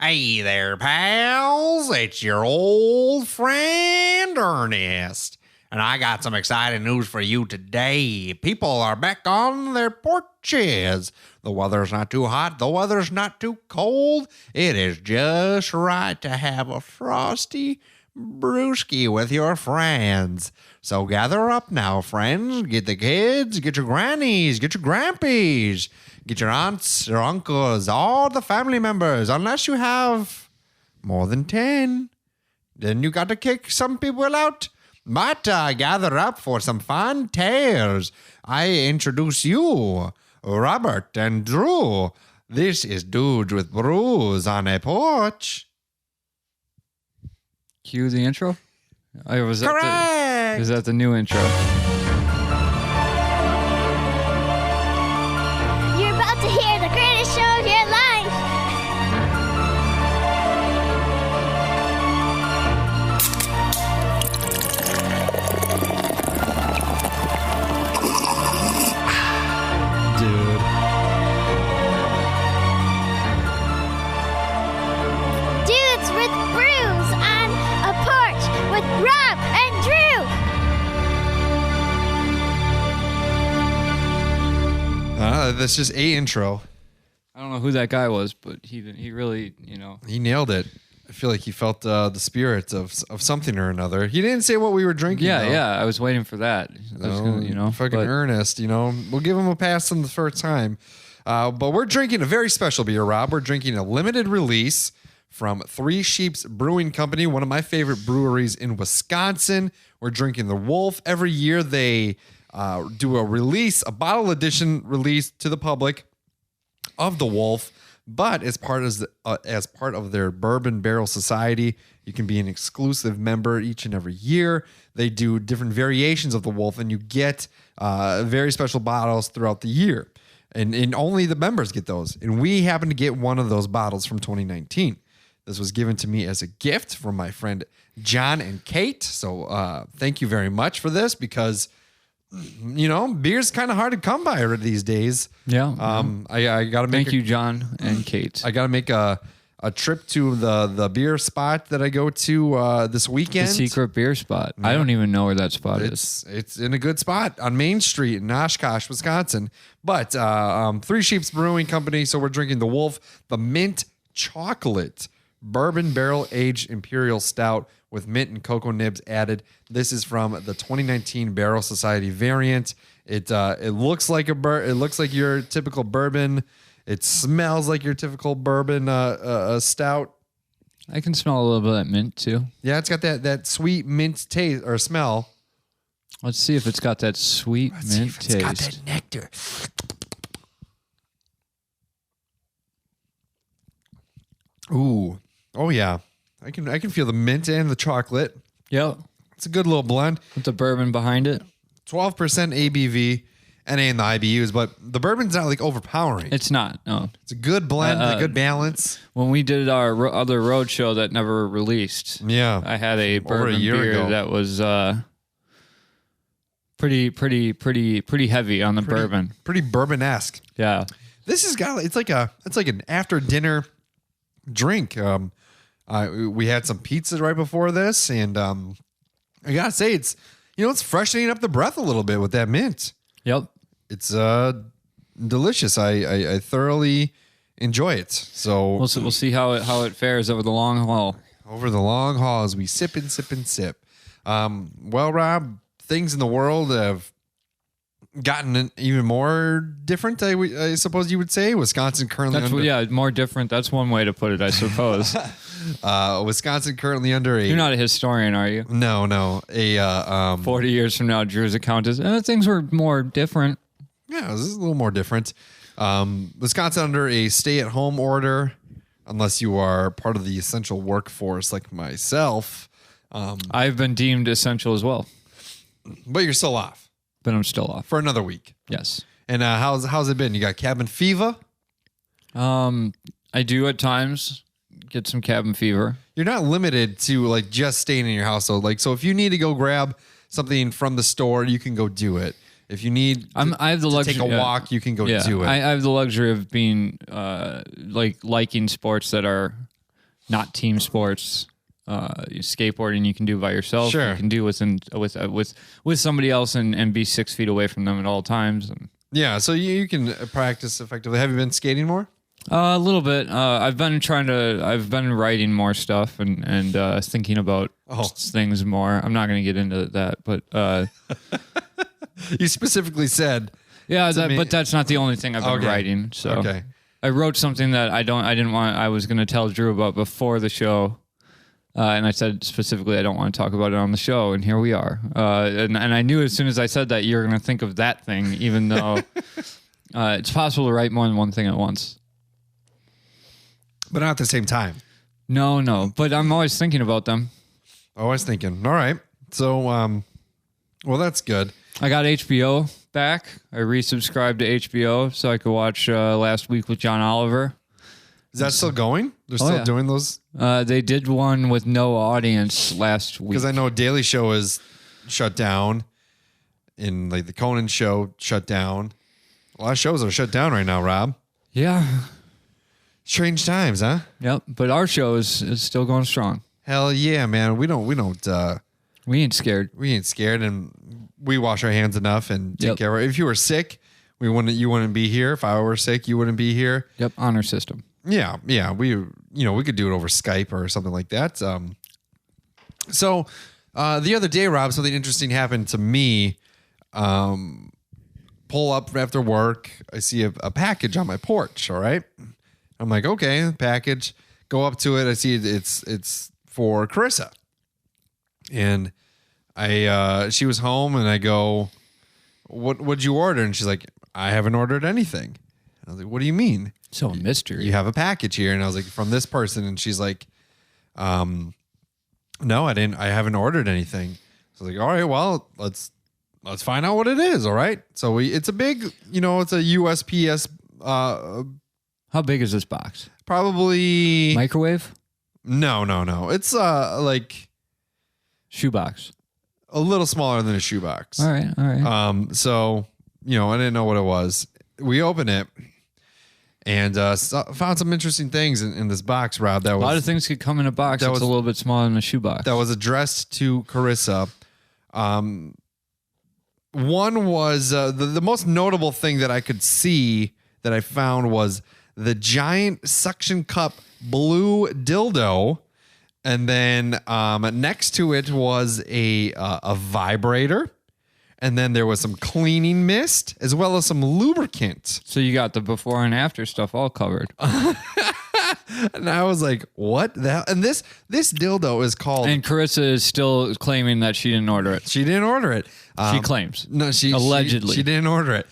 Hey there, pals. It's your old friend Ernest. And I got some exciting news for you today. People are back on their porches. The weather's not too hot. The weather's not too cold. It is just right to have a frosty brewski with your friends. So gather up now, friends. Get the kids, get your grannies, get your grandpies, get your aunts, your uncles, all the family members, unless you have more than 10. Then you got to kick some people out. But gather up for some fun tales. I introduce you, Robert and Drew. This is Dudes with Brews on a Porch. Cue the intro? Was Correct! Is that the new intro? You're about to hear the greatest show of your life. Dude. Dudes with brews on a porch with Rob and Drew. That's just a intro. I don't know who that guy was, but he really, He nailed it. I feel like he felt the spirit of something or another. He didn't say what we were drinking. though. Yeah. I was waiting for that. I was gonna, fucking but Ernest. We'll give him a pass on the first time. But we're drinking a very special beer, Rob. We're drinking a limited release from Three Sheeps Brewing Company, one of my favorite breweries in Wisconsin. We're drinking the Wolf. Every year they do a release, a bottle edition release to the public of the Wolf. But as part of their Bourbon Barrel Society, you can be an exclusive member each and every year. They do different variations of the Wolf, and you get very special bottles throughout the year. And only the members get those. And we happen to get one of those bottles from 2019. This was given to me as a gift from my friend John and Kate. So thank you very much for this because, beer's kind of hard to come by these days. yeah. I got to make Thank you, John and Kate. I got to make a trip to the beer spot that I go to this weekend. The secret beer spot. I don't even know where that spot is. It's in a good spot on Main Street in Oshkosh, Wisconsin. But Three Sheeps Brewing Company. So we're drinking the Wolf, the mint chocolate bourbon barrel aged imperial stout with mint and cocoa nibs added. This is from the 2019 Barrel Society variant. It looks like it looks like your typical bourbon. It smells like your typical bourbon stout. I can smell a little bit of that mint too. Yeah, it's got that sweet mint taste or smell. Let's see if it's got that sweet mint taste. It's got that nectar. Ooh. Oh yeah. I can feel the mint and the chocolate. Yep. It's a good little blend. With the bourbon behind it. 12% ABV. And in the IBUs, but the bourbon's not like overpowering. It's not. No. It's a good blend, a good balance. When we did our other road show that never released, Yeah, I had a bourbon year beer ago. that was pretty heavy on the bourbon. Pretty bourbon-esque. Yeah. This has got it's like an after dinner drink. We had some pizza right before this, and I gotta say it's it's freshening up the breath a little bit with that mint. Yep. It's delicious. I thoroughly enjoy it. So We'll see how it fares over the long haul. over the long haul as we sip and sip and sip. Well, Rob, things in the world have gotten even more different. I suppose you would say Wisconsin currently More different. That's one way to put it, I suppose. Wisconsin currently under a You're not a historian, are you? no 40 years from now, Drew's account is things were more different. Yeah, this is a little more different. Wisconsin under a stay-at-home order, unless you are part of the essential workforce like myself. I've been deemed essential as well, But you're still off but I'm still off. for another week. Yes. And how's it been? You got cabin fever? I do at times get some cabin fever. You're not limited to like just staying in your household. Like, so if you need to go grab something from the store, you can go do it. If you need I have the to luxury take a walk, you can go do it. I have the luxury of being liking sports that are not team sports. Skateboarding you can do by yourself. Sure. You can do with somebody else and be 6 feet away from them at all times. And Yeah, so you can practice effectively. Have you been skating more? a little bit. I've been writing more stuff and thinking about things more. I'm not going to get into that, but You specifically said, but that's not the only thing I've been writing. So okay. I wrote something that I was going to tell Drew about before the show. And I said specifically, I don't want to talk about it on the show, and here we are. And I knew as soon as I said that, you were going to think of that thing, even though it's possible to write more than one thing at once. But not at the same time. No, but I'm always thinking about them. Always thinking. All right. So, well, that's good. I got HBO back. I resubscribed to HBO so I could watch Last Week with John Oliver. Is that still going? They're still doing those? They did one with no audience last week. Because I know Daily Show is shut down, and like the Conan Show shut down. A lot of shows are shut down right now, Rob. Yeah. Strange times, huh? Yep. But our show is still going strong. Hell yeah, man. We ain't scared. We ain't scared, and we wash our hands enough and take care of it. If you were sick, you wouldn't be here. If I were sick, you wouldn't be here. Yep. Honor system. Yeah. We could do it over Skype or something like that. So the other day, Rob, something interesting happened to me. Pull up after work. I see a package on my porch. All right. I'm like, okay, package. Go up to it. I see it's for Carissa. And she was home, and I go, what'd you order? And she's like, I haven't ordered anything. And I was like, what do you mean? So a mystery. You have a package here. And I was like, from this person. And she's like, no, I didn't. I haven't ordered anything. So I was like, all right, well, let's find out what it is. All right. So it's a big, it's a USPS. How big is this box? Probably microwave? No. It's like shoebox. A little smaller than a shoebox. All right. So, I didn't know what it was. We opened it. And found some interesting things in this box, Rob. A lot of things could come in a box that's a little bit smaller than a shoebox. That was addressed to Carissa. One was the most notable thing that I could see that I found was the giant suction cup blue dildo. And then next to it was a vibrator. And then there was some cleaning mist as well as some lubricant. So you got the before and after stuff all covered. And I was like, what the hell? And this dildo is called... And Carissa is still claiming that she didn't order it. She didn't order it. She claims. No, allegedly. She didn't order it.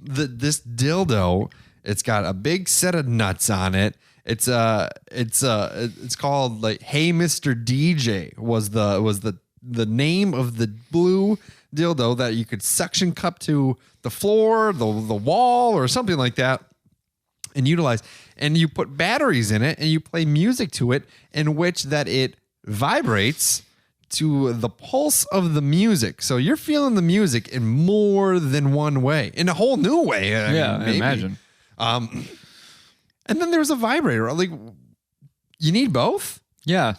This dildo, it's got a big set of nuts on it. It's called like Hey Mr.DJ was the name of the blue dildo that you could suction cup to the floor, the wall, or something like that, and utilize. And you put batteries in it, and you play music to it, in which that it vibrates to the pulse of the music. So you're feeling the music in more than one way, in a whole new way. I imagine. And then there's a vibrator. Like, you need both? Yeah.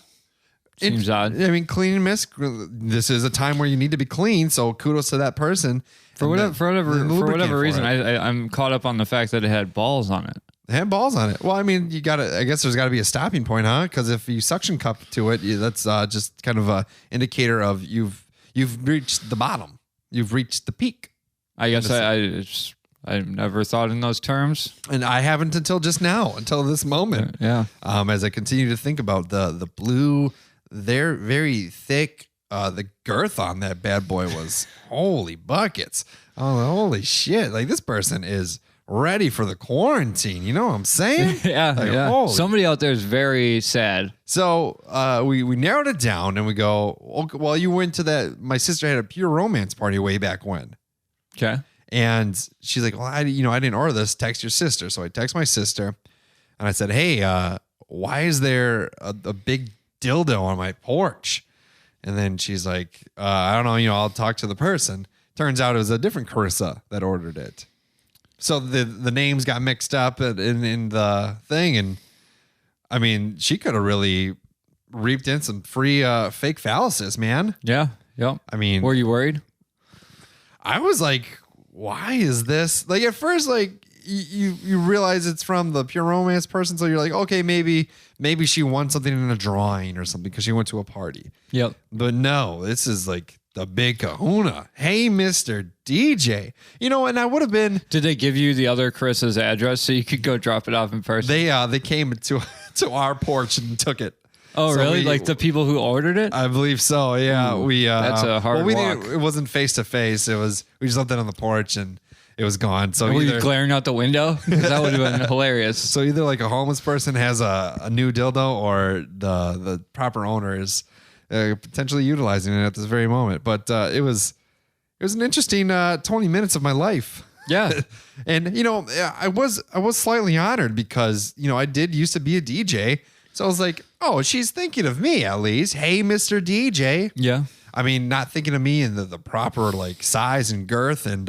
Seems odd. I mean, clean mist. This is a time where you need to be clean. So kudos to that person. For whatever reason, I'm caught up on the fact that it had balls on it. It had balls on it. Well, I mean, I guess there's got to be a stopping point, huh? Because if you suction cup to it, that's just kind of a indicator of you've reached the bottom. You've reached the peak. I guess I've never thought in those terms. And I haven't until just now, until this moment. Yeah. As I continue to think about the blue, they're very thick. The girth on that bad boy was holy buckets. Oh, holy shit. Like, this person is ready for the quarantine. You know what I'm saying? Yeah. Holy. Somebody out there is very sad. So we narrowed it down and we go, okay, well, you went to that. My sister had a pure romance party way back when. Okay. And she's like, well, I didn't order this. Text your sister. So I text my sister and I said, hey, why is there a big dildo on my porch? And then she's like, I don't know, I'll talk to the person. Turns out it was a different Carissa that ordered it. So the names got mixed up in the thing. And I mean, she could have really reaped in some free fake phalluses, man. Yeah. Yep. I mean, Were you worried? I was like, why is this? Like at first, like you realize it's from the Pure Romance person, so you're like, okay, maybe she won something in a drawing or something because she went to a party. Yep. But no, this is like the big kahuna. Hey, Mr. DJ. You know, and I would have been. Did they give you the other Chris's address so you could go drop it off in person? They came to our porch and took it. Oh, So really? Like the people who ordered it? I believe so. Yeah, we. That's a hard walk. It wasn't face to face. It was we just left it on the porch and it was gone. So Were you either, glaring out the window? 'Cause that would have been hilarious. so either like a homeless person has a new dildo or the proper owner is potentially utilizing it at this very moment. But it was an interesting 20 minutes of my life. Yeah. And you know, I was slightly honored because you know I did used to be a DJ. So I was like, oh, she's thinking of me at least. Hey, Mr. DJ. Yeah. I mean, not thinking of me in the proper like size and girth and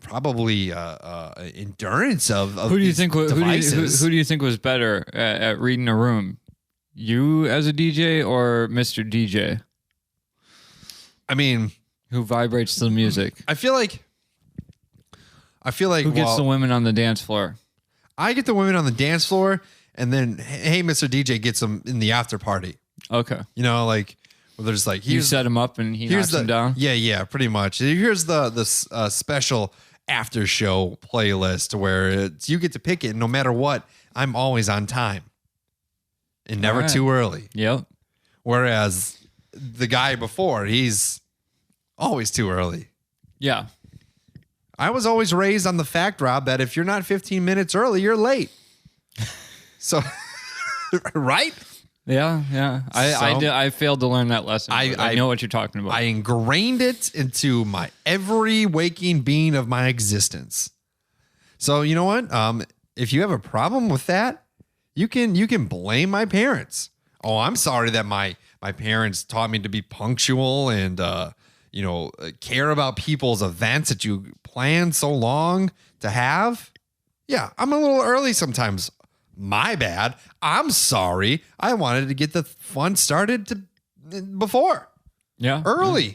probably endurance of Who do you think? devices. Who do you think was better at reading a room? You as a DJ or Mr. DJ, I mean, who vibrates to the music? I feel like Who gets the women on the dance floor? I get the women on the dance floor, and then Hey, Mr. DJ gets them in the after party. Okay. You know, like where there's like You set him up and he knocks him down? Yeah, pretty much. Here's the special after show playlist where you get to pick it. And no matter what, I'm always on time and never All right. too early. Yep. Whereas the guy before, he's always too early. Yeah. I was always raised on the fact, Rob, that if you're not 15 minutes early, you're late. So, right? Yeah, yeah. I failed to learn that lesson. I know what you're talking about. I ingrained it into my every waking being of my existence. So you know what? If you have a problem with that, you can blame my parents. Oh, I'm sorry that my parents taught me to be punctual and care about people's events that you planned so long to have. Yeah, I'm a little early sometimes. My bad. I'm sorry. I wanted to get the fun started before. Yeah. Early. Yeah.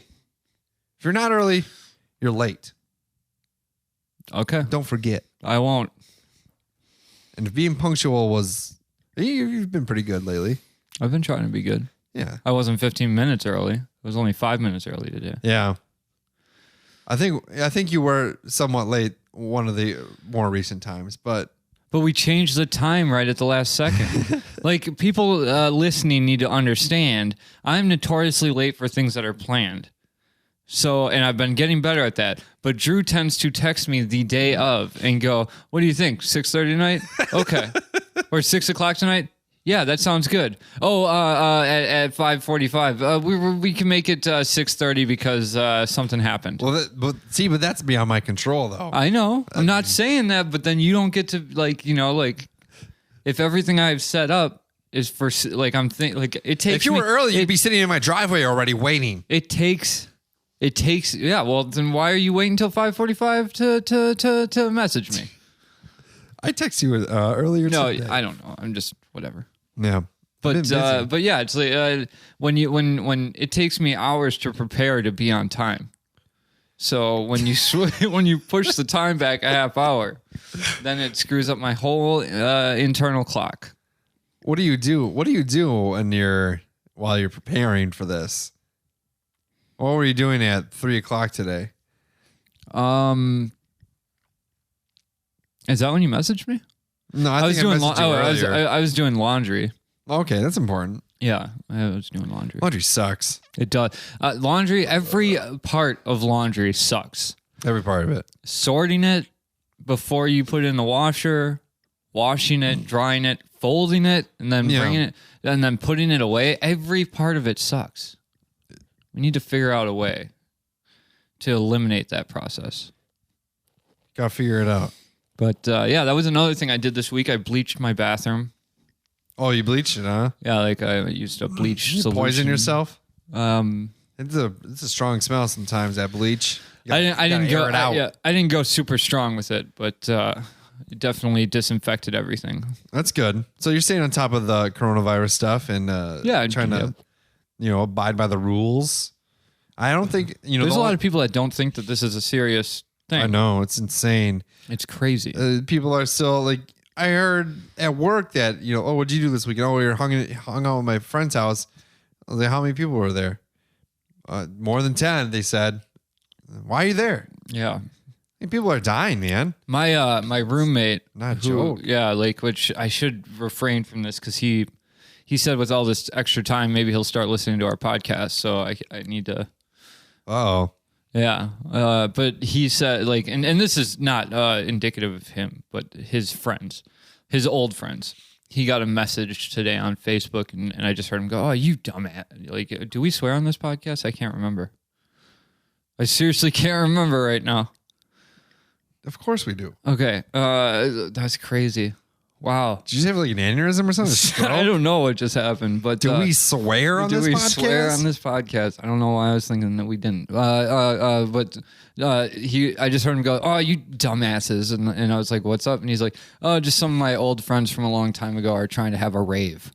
If you're not early, you're late. Okay. Don't forget. I won't. And if being punctual was... You've been pretty good lately. I've been trying to be good. Yeah. I wasn't 15 minutes early. I was only 5 minutes early today. Yeah. I think you were somewhat late one of the more recent times, but we changed the time right at the last second. Like, people listening need to understand, I'm notoriously late for things that are planned. So, and I've been getting better at that. But Drew tends to text me the day of and go, what do you think? 6:30 tonight? Okay. Or 6 o'clock tonight? Yeah, that sounds good. Oh, at 5:45, we can make it 6:30 because something happened. well, but that's beyond my control, though. I know. I'm not saying that, but then you don't get to if everything I've set up is for I'm thinking it takes. If you were early, you'd be sitting in my driveway already waiting. It takes. Yeah. Well, then why are you waiting until 5:45 to message me? I texted you earlier. No, today. I don't know. I'm just whatever. Yeah. But yeah, it's like when it takes me hours to prepare to be on time. So when you when you push the time back a half hour, then it screws up my whole internal clock. What do you do? What do you do while you're preparing for this? What were you doing at 3 o'clock today? Is that when you messaged me? No, I was doing I was doing laundry. Okay, that's important. Yeah, I was doing laundry. Laundry sucks. It does. Laundry, every part of laundry sucks. Every part of it. Sorting it before you put it in the washer, washing it, drying it, folding it, and then bringing it, and then putting it away. Every part of it sucks. We need to figure out a way to eliminate that process. Gotta figure it out. But yeah, that was another thing I did this week. I bleached my bathroom. Oh, you bleached it, huh? Yeah, like I used a bleach You solution. poison yourself? Um, It's a strong smell sometimes, that bleach. I didn't air it out. I didn't go super strong with it, but it definitely disinfected everything. That's good. So you're staying on top of the coronavirus stuff and trying to, abide by the rules. I don't think, there's a lot of people that don't think that this is a serious thing. I know. It's insane. It's crazy. People are still like, I heard at work that, what'd you do this weekend? Oh, we were hung out at my friend's house. I was like, how many people were there? More than 10, they said. Why are you there? Yeah. People are dying, man. My roommate, Not a joke. Yeah, which I should refrain from this because he said with all this extra time, maybe he'll start listening to our podcast. So I need to. Oh. Yeah. But he said and this is not indicative of him, but his friends, his old friends. He got a message today on Facebook and I just heard him go, "Oh, you dumbass." Do we swear on this podcast? I can't remember. I seriously can't remember right now. Of course we do. Okay. That's crazy. Wow. Did you have like an aneurysm or something? I don't know what just happened, but do we swear on this podcast? Do we swear on this podcast? I don't know why I was thinking that we didn't. But I just heard him go, "Oh, you dumbasses," and I was like, "What's up?" And he's like, "Oh, just some of my old friends from a long time ago are trying to have a rave.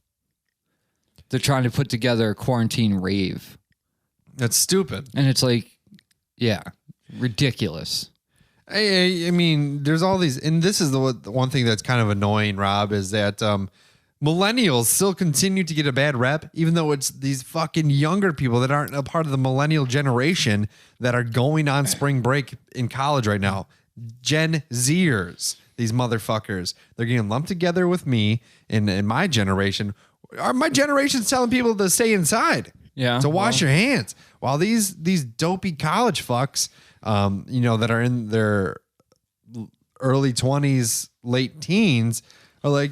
They're trying to put together a quarantine rave." That's stupid. And it's like, yeah, ridiculous. I mean, there's all these, and this is the one thing that's kind of annoying, Rob, is that millennials still continue to get a bad rep, even though it's these fucking younger people that aren't a part of the millennial generation that are going on spring break in college right now. Gen Zers, these motherfuckers, they're getting lumped together with me in my generation. My generation's telling people to stay inside, to wash your hands, while these dopey college fucks, that are in their early 20s, late teens, are like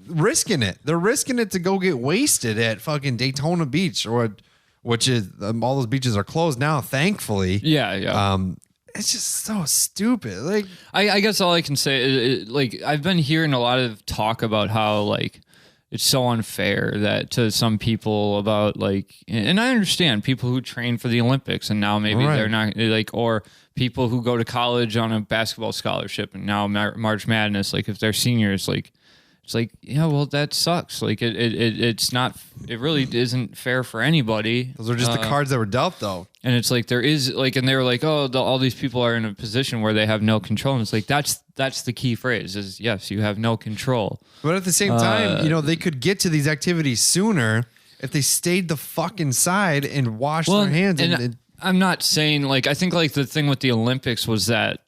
risking it. They're risking it to go get wasted at fucking Daytona Beach, which is all those beaches are closed now, thankfully. Yeah. It's just so stupid. Like, I guess all I can say is, I've been hearing a lot of talk about how it's so unfair that to some people about and I understand people who train for the Olympics and now maybe they're not or people who go to college on a basketball scholarship and now March Madness, if they're seniors, it's well, that sucks. It's not, it really isn't fair for anybody. Those are just the cards that were dealt though. And it's there is and they were all these people are in a position where they have no control. And it's that's the key phrase is, yes, you have no control. But at the same time, they could get to these activities sooner if they stayed the fuck inside and washed their hands. And I'm not saying I think the thing with the Olympics was that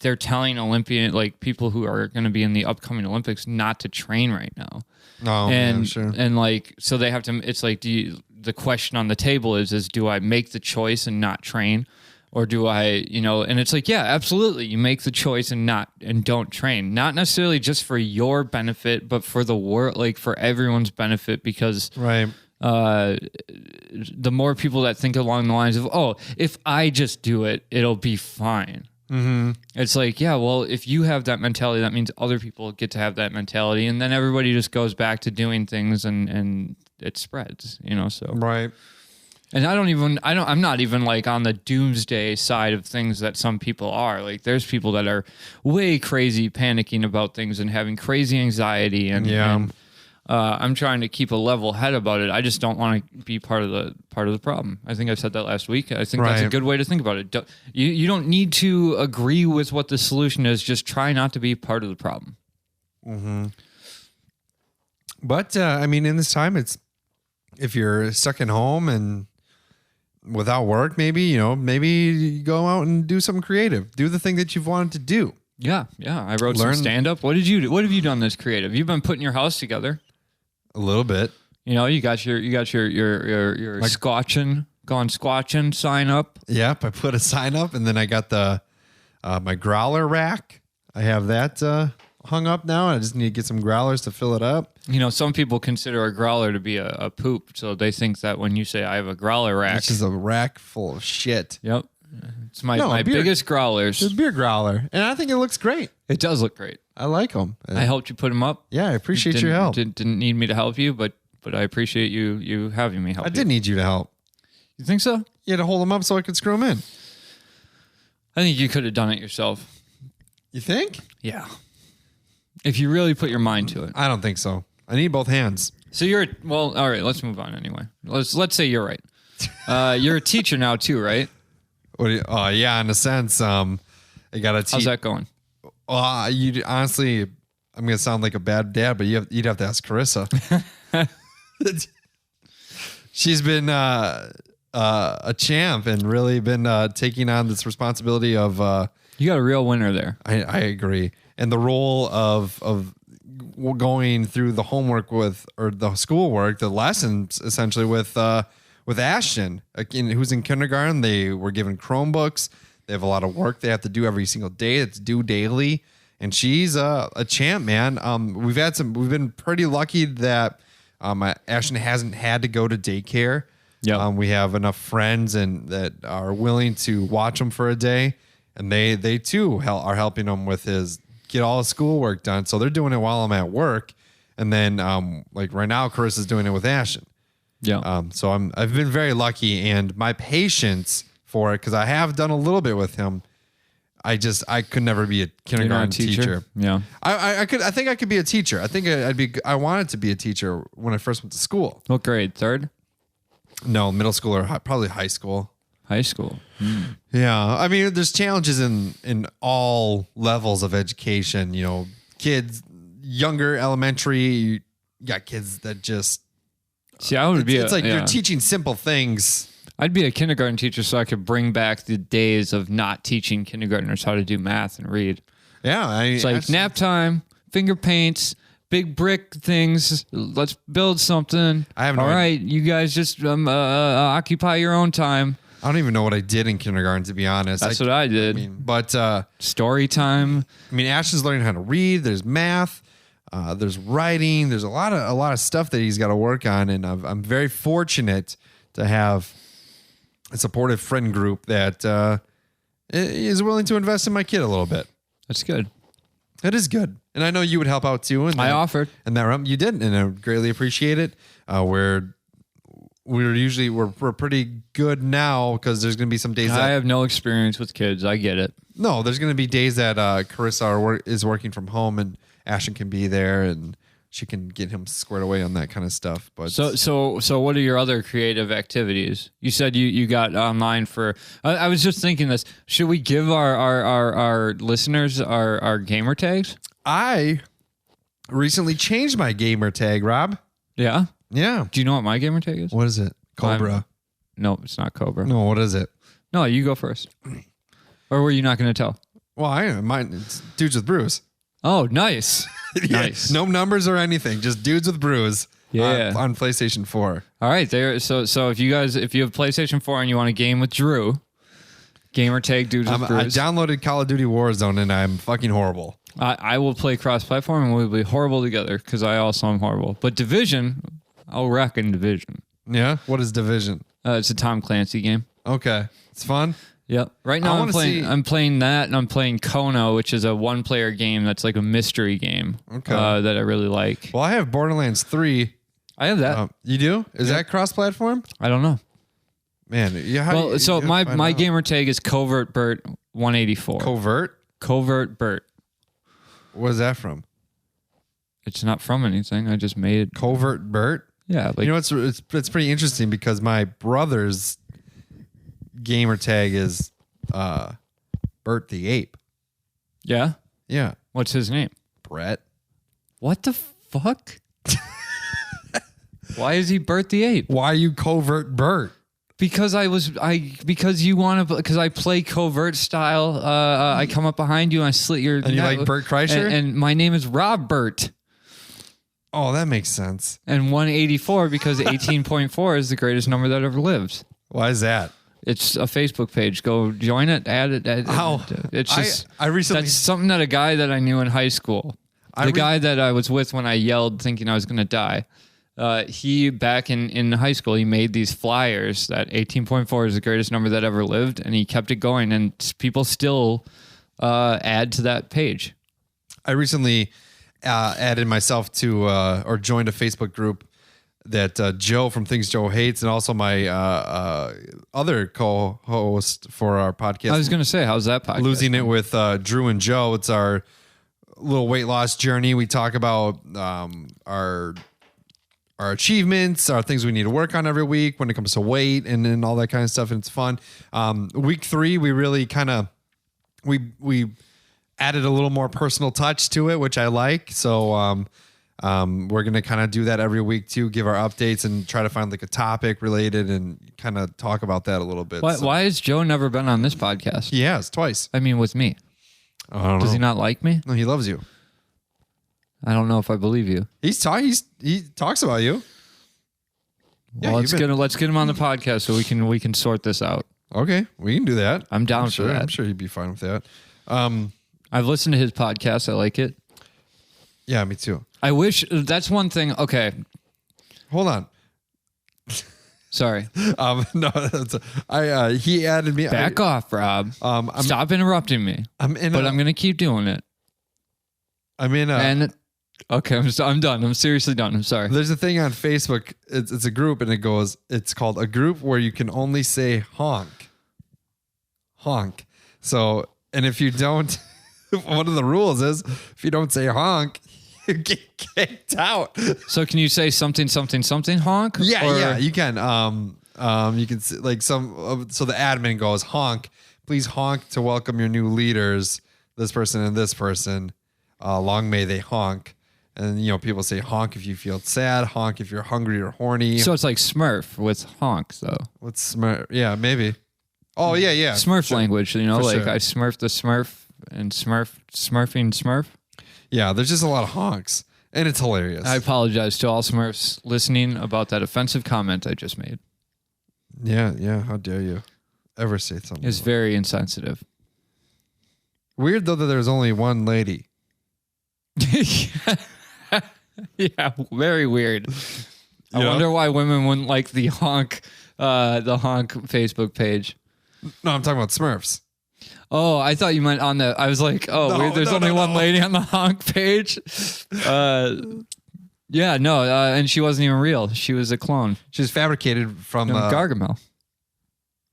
they're telling Olympian people who are going to be in the upcoming Olympics not to train right now. Oh, and yeah, sure. And so they have to. It's the question on the table is do I make the choice and not train, or do I And it's yeah, absolutely. You make the choice and don't train. Not necessarily just for your benefit, but for the world, for everyone's benefit, because right. The more people that think along the lines of, oh, if I just do it, it'll be fine. Mm-hmm. It's yeah, well, if you have that mentality, that means other people get to have that mentality, and then everybody just goes back to doing things, and it spreads, So right. And I'm not even on the doomsday side of things that some people are. There's people that are way crazy, panicking about things and having crazy anxiety, and I'm trying to keep a level head about it. I just don't want to be part of the problem. I think I said that last week. I think that's a good way to think about it. You don't need to agree with what the solution is. Just try not to be part of the problem. Mm-hmm. But in this time, if you're stuck at home and without work, maybe you go out and do something creative. Do the thing that you've wanted to do. Yeah. I wrote some stand up. What did you do? What have you done that's creative? You've been putting your house together. A little bit. You got your squatching sign up. Yep, I put a sign up, and then I got the my growler rack. I have that hung up now. I just need to get some growlers to fill it up. Some people consider a growler to be a poop, so they think that when you say I have a growler rack, this is a rack full of shit. Yep, it's my biggest growlers. It's a beer growler, and I think it looks great. It does look great. I like them. I helped you put them up. Yeah, I appreciate your help. Didn't need me to help you, but I appreciate you having me help. I did need you to help. You think so? You had to hold them up so I could screw them in. I think you could have done it yourself. You think? Yeah. If you really put your mind to it. I don't think so. I need both hands. So all right, let's move on anyway. Let's say you're right. You're a teacher now too, right? Yeah, in a sense. I got to teach. How's that going? You honestly, I'm going to sound like a bad dad, but you'd have to ask Carissa. She's been a champ and really been taking on this responsibility of. You got a real winner there. I agree, and the role of going through the homework or the schoolwork, the lessons essentially with Ashton, who's in kindergarten. They were given Chromebooks. They have a lot of work they have to do every single day. It's due daily, and she's a champ, man. We've been pretty lucky that Ashton hasn't had to go to daycare. Yeah, we have enough friends and that are willing to watch him for a day, and they too are helping him with get all his schoolwork done. So they're doing it while I'm at work, and then like right now, Carissa's doing it with Ashton. Yeah. So I've been very lucky, and my patience for it, because I have done a little bit with him. I could never be a kindergarten teacher. Yeah. I think I could be a teacher. I think I wanted to be a teacher when I first went to school. What grade? Third? No, middle school or probably high school. High school. Yeah. I mean, there's challenges in all levels of education, kids, younger elementary, you got kids that just, see, I would be. It's like you're teaching simple things. I'd be a kindergarten teacher so I could bring back the days of not teaching kindergartners how to do math and read. Yeah. It's like nap time, finger paints, big brick things. Let's build something. All right, you guys just occupy your own time. I don't even know what I did in kindergarten, to be honest. That's what I did. But story time. Ashton's learning how to read. There's math. There's writing. There's a lot of stuff that he's got to work on, and I'm very fortunate to have a supportive friend group that is willing to invest in my kid a little bit. That's good. It is good, and I know you would help out too. And I offered, and that you did, and I greatly appreciate it. We're pretty good now because there's going to be some days. I have no experience with kids. I get it. No, there's going to be days that Carissa is working from home, and Ashton can be there, and she can get him squared away on that kind of stuff. But so what are your other creative activities? You said you got online for. I was just thinking this. Should we give our listeners our gamer tags? I recently changed my gamer tag, Rob. Yeah. Yeah. Do you know what my gamer tag is? What is it? Cobra. No, it's not Cobra. No, what is it? No, you go first. Or were you not going to tell? Well, mine. It's Dudes with Brews. Oh, nice. Nice. No numbers or anything. Just Dudes with Brews. Yeah. On PlayStation 4. All right. So if you have PlayStation 4 and you want to game with Drew, gamer tag Dudes with Brews. I downloaded Call of Duty Warzone and I'm fucking horrible. I will play cross-platform and we'll be horrible together because I also am horrible. But Division, I'll wreck in Division. Yeah? What is Division? It's a Tom Clancy game. Okay. It's fun? Yep. Right now I'm playing that, and I'm playing Kona, which is a one-player game that's like a mystery game. Okay. That I really like. Well, I have Borderlands 3. I have that. You do? Is that cross-platform? I don't know. Man, my gamer tag is Covert Bert 184. Covert? Covert Bert. What is that from? It's not from anything. I just made it. Covert Bert? Yeah. It's pretty interesting because my brother's gamer tag is Bert the Ape. Yeah? Yeah. What's his name? Brett. What the fuck? Why is he Bert the Ape? Why are you Covert Bert? Because I play covert style. I come up behind you and I slit your. And you like Bert Kreischer? And my name is Rob Bert. Oh, that makes sense. And 184 because 18.4 is the greatest number that ever lived. Why is that? It's a Facebook page. Go join it. Add it. It's just. I recently. That's something that a guy that I knew in high school. The guy that I was with when I yelled thinking I was going to die. He back in high school, he made these flyers that 18.4 is the greatest number that ever lived, and he kept it going, and people still add to that page. I recently added myself to or joined a Facebook group that Joe from Things Joe Hates, and also my other co-host for our podcast. I was going to say, how's that podcast? Losing It with Drew and Joe. It's our little weight loss journey. We talk about our achievements, our things we need to work on every week when it comes to weight and all that kind of stuff. And it's fun. Week 3, we really kind of, we added a little more personal touch to it, which I like. So we're going to kind of do that every week too, give our updates and try to find like a topic related and kind of talk about that a little bit. Why has Joe never been on this podcast? He has twice. I mean, with me. I don't know. Does he not like me? No, he loves you. I don't know if I believe you. He talks about you. Well, let's get him on the podcast so we can sort this out. Okay, we can do that. I'm down for that. I'm sure he'd be fine with that. I've listened to his podcast. I like it. Yeah, me too. I wish that's one thing. Okay, hold on. Sorry. No, he added me. Back off, Rob. Stop interrupting me. I'm gonna keep doing it. Okay, I'm done. I'm seriously done. I'm sorry. There's a thing on Facebook. It's a group, and it's called a group where you can only say honk. Honk. So, and if you don't, one of the rules is if you don't say honk, you get kicked out. So can you say something honk? Yeah, you can. You can say like so the admin goes honk. Please honk to welcome your new leaders. This person and this person. Long may they honk. And, people say honk if you feel sad, honk if you're hungry or horny. So it's like Smurf with honk, though. What's Smurf? Yeah, maybe. Oh, yeah. Smurf language, like sure. I smurf the Smurf and smurfing Smurf. Yeah, there's just a lot of honks, and it's hilarious. I apologize to all Smurfs listening about that offensive comment I just made. Yeah, how dare you ever say something? It's very insensitive. Weird, though, that there's only one lady. Yeah, very weird. I wonder why women wouldn't like the honk Facebook page. No, I'm talking about Smurfs. Oh, I thought you meant on the. I was like, weird. There's only one lady on the honk page. Yeah, no, and she wasn't even real. She was a clone. She was fabricated from Gargamel.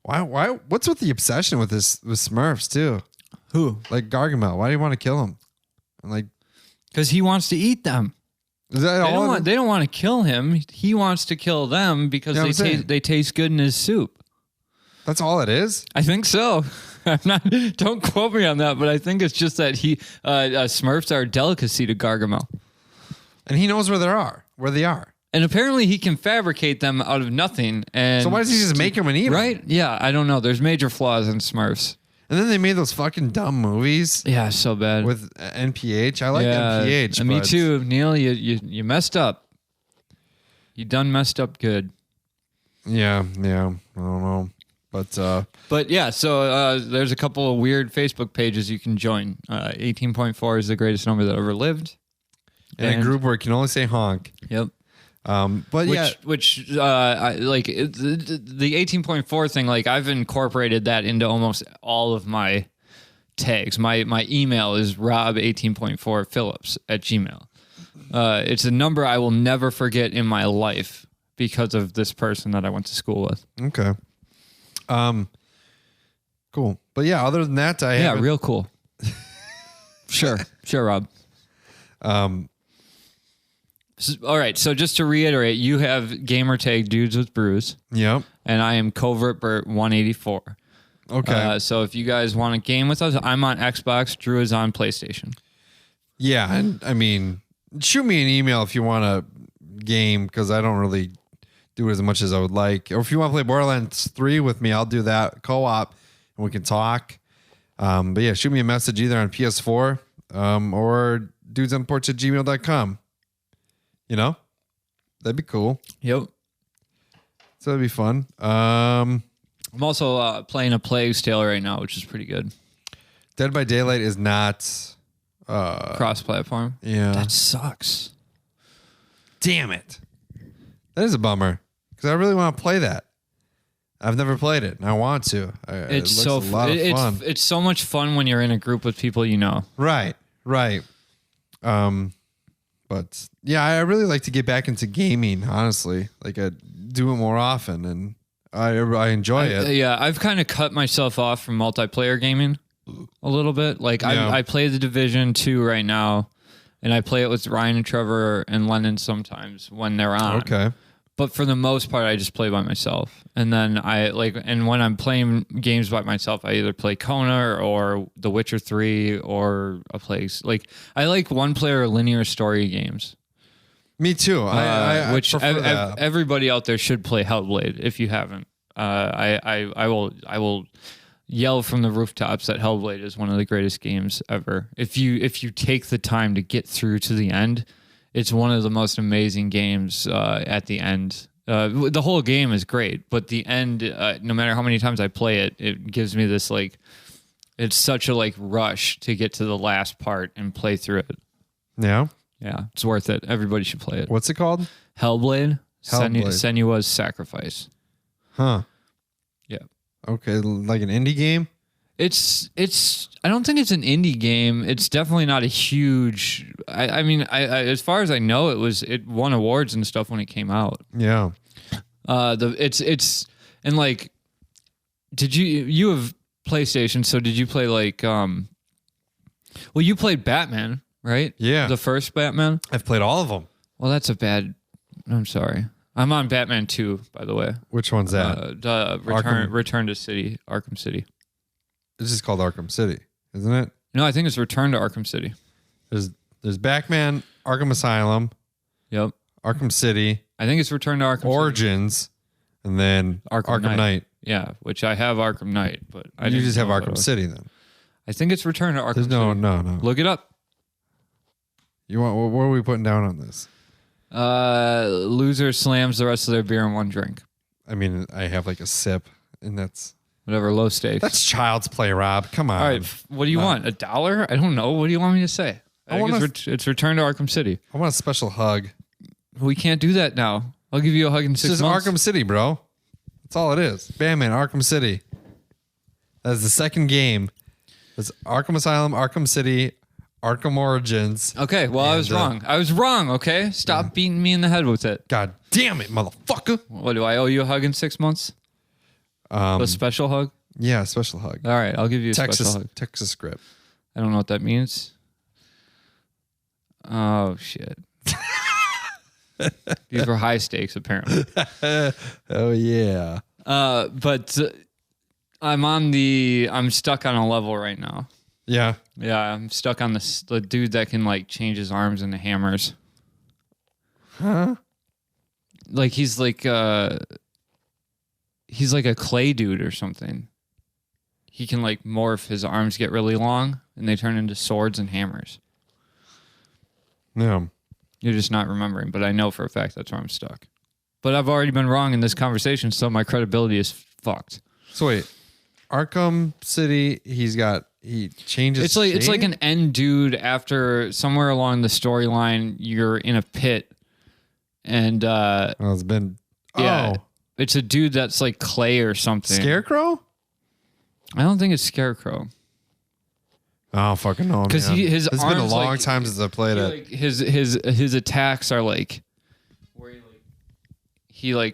Why? What's with the obsession with Smurfs too? Who? Like Gargamel. Why do you want to kill him? And because he wants to eat them. Is that they don't want to kill him. He wants to kill them because they taste good in his soup. That's all it is? I think so. Don't quote me on that, but I think it's just that Smurfs are a delicacy to Gargamel. And he knows where they are. And apparently he can fabricate them out of nothing. And so why does he just make them and eat them? Right? Yeah, I don't know. There's major flaws in Smurfs. And then they made those fucking dumb movies. Yeah, so bad. With NPH. I like NPH. Me too, Neil. You messed up. You done messed up good. Yeah. I don't know. But yeah, so there's a couple of weird Facebook pages you can join. 18.4 is the greatest number that ever lived. In a group where you can only say honk. Yep. The 18.4 thing, I've incorporated that into almost all of my tags. My email is rob18.4phillips@gmail. It's a number I will never forget in my life because of this person that I went to school with. Okay. Cool. But yeah, other than that, real cool. Sure, Rob. All right, so just to reiterate, you have gamer tag Dudes with Brews. Yep. And I am Covert Bert 184. Okay. So if you guys want to game with us, I'm on Xbox, Drew is on PlayStation. Yeah, and I mean, shoot me an email if you want to game, because I don't really do it as much as I would like. Or if you want to play Borderlands 3 with me, I'll do that co-op, and we can talk. But yeah, shoot me a message either on PS4 or dudesonporch@gmail.com. That'd be cool. Yep. So that'd be fun. I'm also playing A Plague's Tale right now, which is pretty good. Dead by Daylight is not cross-platform. Yeah. That sucks. Damn it. That is a bummer because I really want to play that. I've never played it, and I want to. It's so fun. It's so much fun when you're in a group with people you know. Right. But yeah, I really like to get back into gaming, honestly. I do it more often, and I enjoy it. Yeah, I've kind of cut myself off from multiplayer gaming. a little bit. Like Yeah. I play the Division 2 right now, and I play it with Ryan and Trevor and Lennon sometimes when they're on. Okay. But for the most part, I just play by myself. And then and when I'm playing games by myself, I either play Kona or The Witcher 3 or a place. Like, I like one-player linear story games. Me too. Which prefer that. everybody out there should play Hellblade if you haven't. I will yell from the rooftops that Hellblade is one of the greatest games ever. If you take the time to get through to the end, it's one of the most amazing games at the end. The whole game is great, but the end, no matter how many times I play it, it gives me this it's such a rush to get to the last part and play through it. Yeah. Yeah, it's worth it. Everybody should play it. What's it called? Hellblade. Hellblade. Senua's Sacrifice. Huh. Yeah. Okay, like an indie game? It's I don't think it's an indie game. It's definitely not a huge I mean as far as I know it won awards and stuff when it came out. Yeah. It's and did you have PlayStation, so did you play well, you played Batman, right? Yeah. The first Batman? I've played all of them. Well, I'm sorry. I'm on Batman 2, by the way. Which one's that? Return to City, Arkham City. This is called Arkham City, isn't it? No, I think it's Return to Arkham City. There's Batman, Arkham Asylum, Yep. Arkham City, I think it's Return to Arkham City. Origins, and then Arkham Knight. Yeah, which I have Arkham Knight, but I You just have know what it Arkham was. City then. I think it's Return to Arkham There's City. no. Look it up. You want? What are we putting down on this? Loser slams the rest of their beer in one drink. I mean, I have a sip, and that's Low stakes. That's child's play, Rob. Come on. All right, what do you want? $1? I don't know. What do you want me to say? It's Return to Arkham City. I want a special hug. We can't do that now. I'll give you a hug in 6 It's just months. Arkham City, bro. That's all it is. Batman, Arkham City. That's the second game. It's Arkham Asylum, Arkham City, Arkham Origins. Okay, well, I was wrong. I was wrong, okay? Stop beating me in the head with it. God damn it, motherfucker. What, do I owe you a hug in 6 months? A special hug? Yeah, special hug. All right, I'll give you a special hug. Texas script. I don't know what that means. Oh, shit. These were high stakes, apparently. Oh, yeah. But I'm stuck on a level right now. Yeah. Yeah, I'm stuck on the dude that can change his arms into hammers. Huh? He's like a clay dude or something. He can morph, his arms get really long and they turn into swords and hammers. Yeah. You're just not remembering, but I know for a fact that's where I'm stuck. But I've already been wrong in this conversation, so my credibility is fucked. So wait, Arkham City, he changes It's like an end dude after somewhere along the storyline, you're in a pit and it's been it's a dude that's like clay or something. Scarecrow? I don't think it's Scarecrow. I don't fucking know. Because his it's arms, been a long time since I played it. His attacks are where he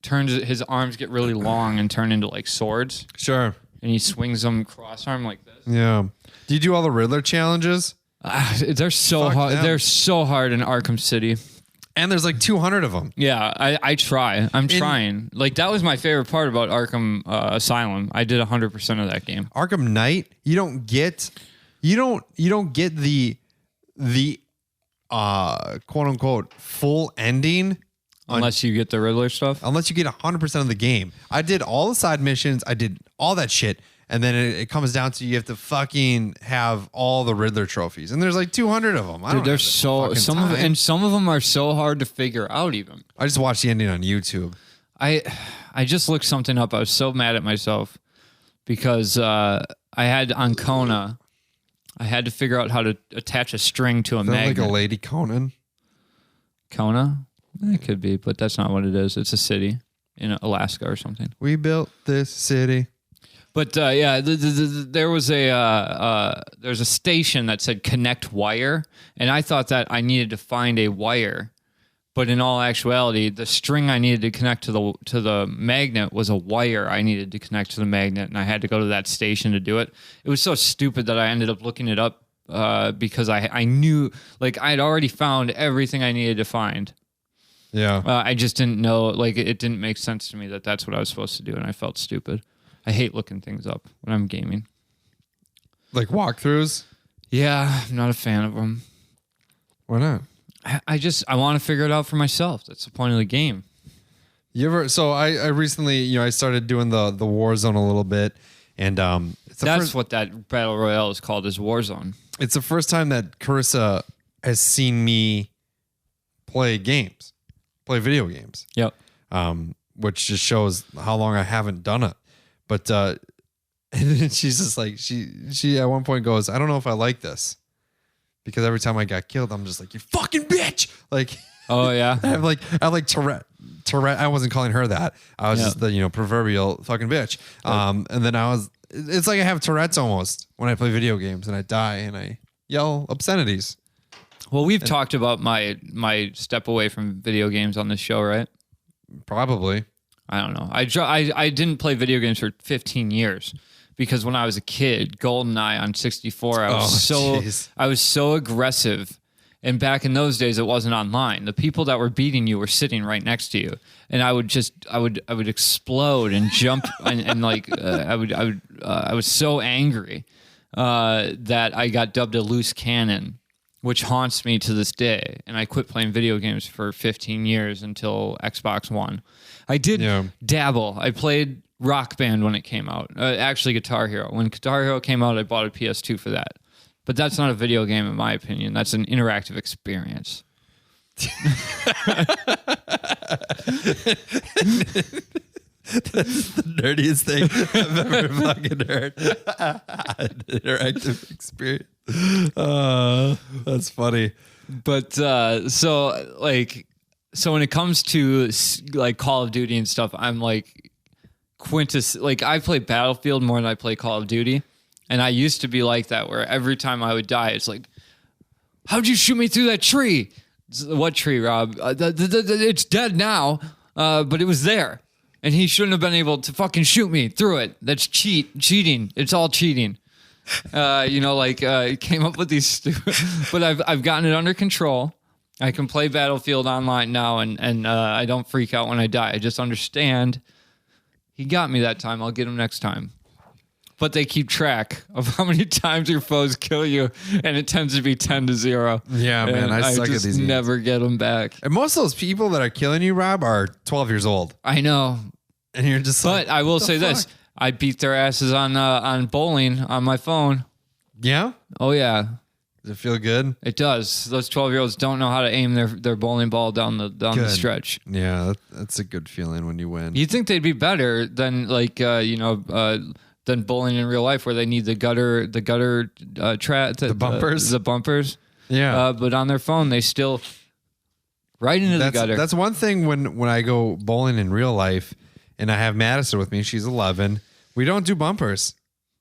turns his arms get really long and turn into swords. Sure. And he swings them cross arm like this. Yeah. Do you do all the Riddler challenges? They're so Fuck hard. them. They're so hard in Arkham City. And there's 200 of them. Yeah, I try. I'm trying. That was my favorite part about Arkham Asylum. I did 100% of that game. Arkham Knight, you don't get the quote unquote full ending Unless you get the Riddler stuff. unless you get 100% of the game. I did all the side missions, I did all that shit, and then it comes down to you have to fucking have all the Riddler trophies. And there's 200 of them. Dude, they're so some of them are so hard to figure out even. I just watched the ending on YouTube. I just looked something up. I was so mad at myself because I had on Kona, I had to figure out how to attach a string to a Is that magnet. like a Lady Conan? Kona? It could be, but that's not what it is. It's a city in Alaska or something. We built this city. But there was there's a station that said connect wire, and I thought that I needed to find a wire, But in all actuality, the string I needed to connect to the magnet was a wire I needed to connect to the magnet, and I had to go to that station to do it. It was so stupid that I ended up looking it up because I knew, like, I had already found everything I needed to find. Yeah. I just didn't know, like, it didn't make sense to me that that's what I was supposed to do, and I felt stupid. I hate looking things up when I'm gaming. Like walkthroughs? Yeah, I'm not a fan of them. Why not? I want to figure it out for myself. That's the point of the game. You ever? So I recently, I started doing the Warzone a little bit, and That's what that battle royale is called, is Warzone. It's the first time that Carissa has seen me play video games. Yep. Which just shows how long I haven't done it. But and then she's just like she at one point goes, I don't know if I like this. Because every time I got killed, I'm just like, you fucking bitch. Like, oh yeah. I have like Tourette. I wasn't calling her that. I was just the, proverbial fucking bitch. And then it's like I have Tourette's almost when I play video games and I die and I yell obscenities. Well, we've talked about my step away from video games on this show, right? Probably. I don't know. I didn't play video games for 15 years. Because when I was a kid, GoldenEye on 64, I was so aggressive. And back in those days, it wasn't online. The people that were beating you were sitting right next to you, and I would explode and jump and like I was so angry that I got dubbed a loose cannon, which haunts me to this day. And I quit playing video games for 15 years until Xbox One. I did dabble. I played Rock Band when it came out. Actually, Guitar Hero. When Guitar Hero came out, I bought a PS2 for that. But that's not a video game, in my opinion. That's an interactive experience. That's the nerdiest thing I've ever fucking heard. Interactive experience. That's funny. But so when it comes to like Call of Duty and stuff, I'm like I play Battlefield more than I play Call of Duty. And I used to be like that, where every time I would die, it's like, how'd you shoot me through that tree? What tree, Rob? It's dead now, but it was there. And he shouldn't have been able to fucking shoot me through it. That's cheating. It's all cheating. Came up with these stupid, but I've gotten it under control. I can play Battlefield online now, and I don't freak out when I die. I just understand he got me that time. I'll get him next time. But they keep track of how many times your foes kill you, and it tends to be 10-0. Yeah, man, I suck at these games. Never get them back. And most of those people that are killing you, Rob, are 12 years old. I know. And you're just like, but I will say this. I beat their asses on bowling on my phone. Yeah? Oh, yeah. Does it feel good? It does. Those 12-year-olds don't know how to aim their bowling ball down the stretch. Yeah, that's a good feeling when you win. You'd think they'd be better than than bowling in real life, where they need the gutter bumpers. The bumpers. Yeah. But on their phone, they still right into the gutter. That's one thing when I go bowling in real life and I have Madison with me. She's 11. We don't do bumpers.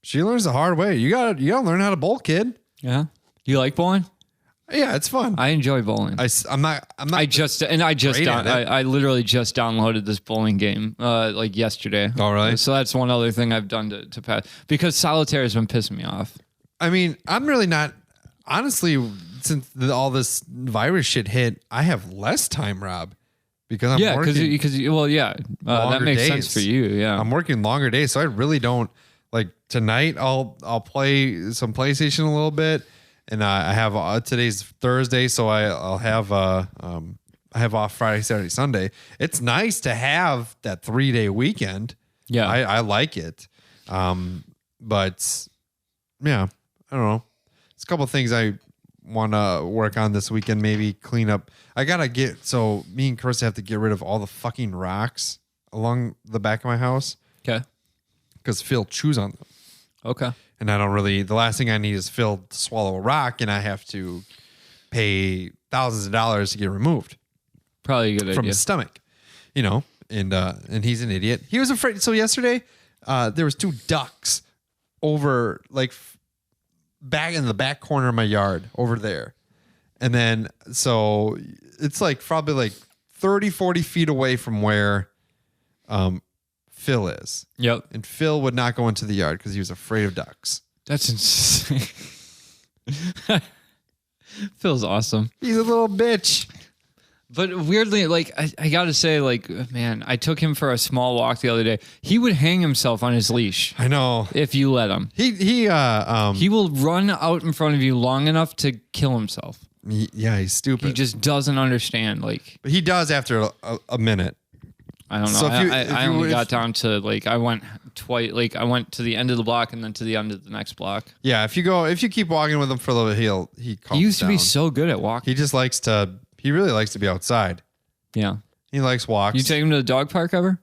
She learns the hard way. You gotta learn how to bowl, kid. Yeah. You like bowling? Yeah, it's fun. I enjoy bowling. I literally just downloaded this bowling game like yesterday. All right. So that's one other thing I've done to pass, because solitaire has been pissing me off. I mean, I'm really not, honestly, since all this virus shit hit, I have less time, Rob, because I'm working. That makes sense for you. Yeah. I'm working longer days, so I really don't, like, tonight I'll play some PlayStation a little bit. And I have today's Thursday, so I have off Friday, Saturday, Sunday. It's nice to have that 3-day weekend. Yeah, I like it. But yeah, I don't know. It's a couple of things I want to work on this weekend. Maybe clean up. Me and Chris have to get rid of all the fucking rocks along the back of my house. Okay, because Phil chews on them. Okay. And I don't really, the last thing I need is Phil to swallow a rock, and I have to pay thousands of dollars to get removed. Probably a good from idea. his stomach, and he's an idiot. He was afraid. So yesterday, there was 2 ducks over, like, back in the back corner of my yard over there. And then, so it's like probably like 30, 40 feet away from where Phil is. Yep. And Phil would not go into the yard because he was afraid of ducks. That's insane. Phil's awesome. He's a little bitch. But weirdly, like, I got to say, like, man, I took him for a small walk the other day. He would hang himself on his leash. I know. If you let him. He will run out in front of you long enough to kill himself. He's stupid. He just doesn't understand, like. But he does after a minute. I don't know. So I only got down to, like, I went I went to the end of the block and then to the end of the next block. Yeah, if you keep walking with him for a little bit, he calms He used down. to be so good at walking. He really likes to be outside. Yeah. He likes walks. You take him to the dog park ever?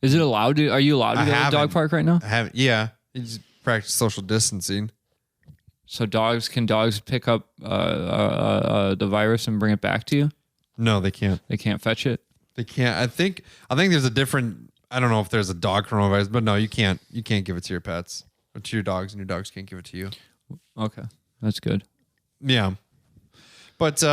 Is it allowed to? Are you allowed to go to the dog park right now? I haven't. Yeah. He just practice social distancing. So can dogs pick up the virus and bring it back to you? No, they can't. They can't fetch it? They can't. I think there's a different, I don't know if there's a dog coronavirus, but no, you can't give it to your pets or to your dogs, and your dogs can't give it to you. Okay. That's good. Yeah. But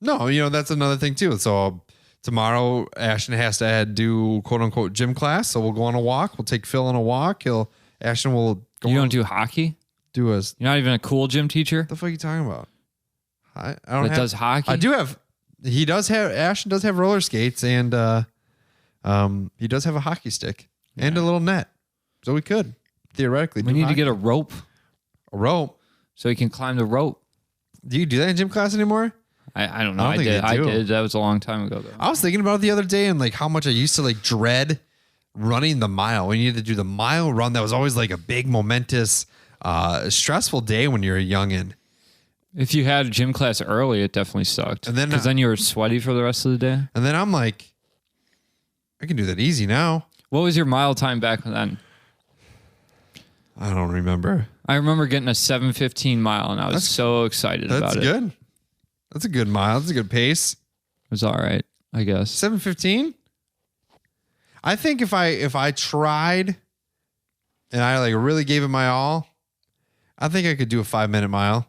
no, that's another thing too. So tomorrow Ashton has to do quote unquote gym class. So we'll go on a walk. We'll take Phil on a walk. Ashton will go. You don't do hockey? You're not even a cool gym teacher? What the fuck are you talking about? I don't that does hockey? I do have, Ashton does have roller skates, and he does have a hockey stick and a little net. So we could theoretically We need to get a rope. A rope? So he can climb the rope. Do you do that in gym class anymore? I don't know. I don't think I they do. did. That was a long time ago, though. I was thinking about it the other day and like how much I used to like dread running the mile. When you had to do the mile run, that was always like a big momentous, stressful day when you're a youngin'. If you had a gym class early, it definitely sucked. And then, because then you were sweaty for the rest of the day. And then I'm like, I can do that easy now. What was your mile time back then? I don't remember. I remember getting a 7:15 mile, and I was so excited about it. That's good. That's a good mile. That's a good pace. It was all right, I guess. 7:15. I think if I tried and I like really gave it my all, I think I could do a 5-minute mile.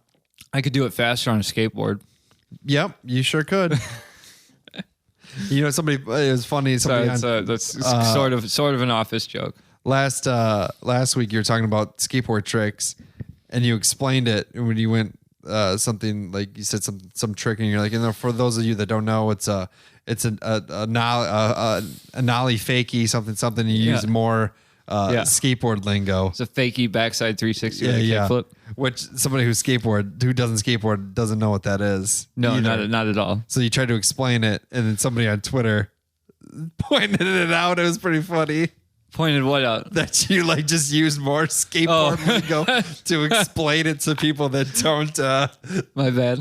I could do it faster on a skateboard. Yep, you sure could. Somebody, it was funny. Somebody that's sort of an office joke. Last week you were talking about skateboard tricks, and you explained it when you went something like you said some trick, and you're like, for those of you that don't know, it's a nollie fakie something. You use more skateboard lingo. It's a fakie backside 360 with a kickflip. Which somebody who doesn't skateboard doesn't know what that is. No, either. not at all. So you tried to explain it, and then somebody on Twitter pointed it out. It was pretty funny. Pointed what out? That you like just used more skateboard lingo to explain it to people that don't. My bad.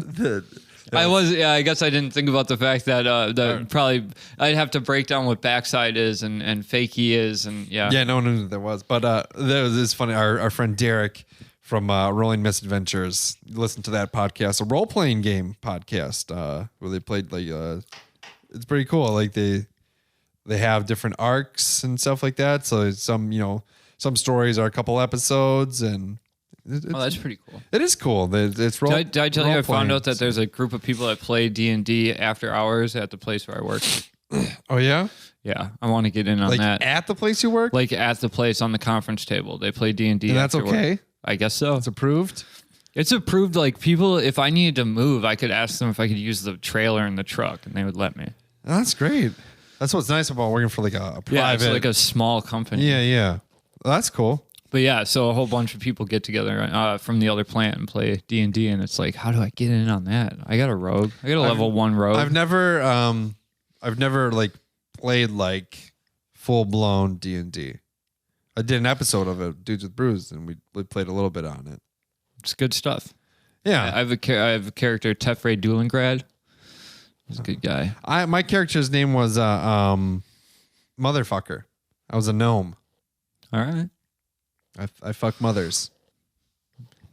I guess I didn't think about the fact that probably I'd have to break down what backside is and fakie is, and yeah, no one knew that was. But this funny. Our friend Derek from Rolling Misadventures listened to that podcast, a role playing game podcast, where they played like it's pretty cool. Like they have different arcs and stuff like that. So some stories are a couple episodes, and that's pretty cool. It is cool. It's role. Did I tell you I found out that there's a group of people that play D&D after hours at the place where I work? Oh yeah, yeah. I want to get in on that. At the place you work, like at the place on the conference table, they play D&D. And that's okay. Work. I guess so. It's approved. It's approved. Like people, if I needed to move, I could ask them if I could use the trailer in the truck, and they would let me. Oh, that's great. That's what's nice about working for like a private. Yeah, it's like a small company. Yeah. Well, that's cool. But yeah, so a whole bunch of people get together from the other plant and play D&D, and it's like, how do I get in on that? I got a rogue. I got a level 1 rogue. I've never like played like full blown D&D. I did an episode of it, Dudes with Brews, and we played a little bit on it. It's good stuff. Yeah, I have a character, Tefre Dulingrad. He's a good guy. My character's name was Motherfucker. I was a gnome. All right. I fuck mothers.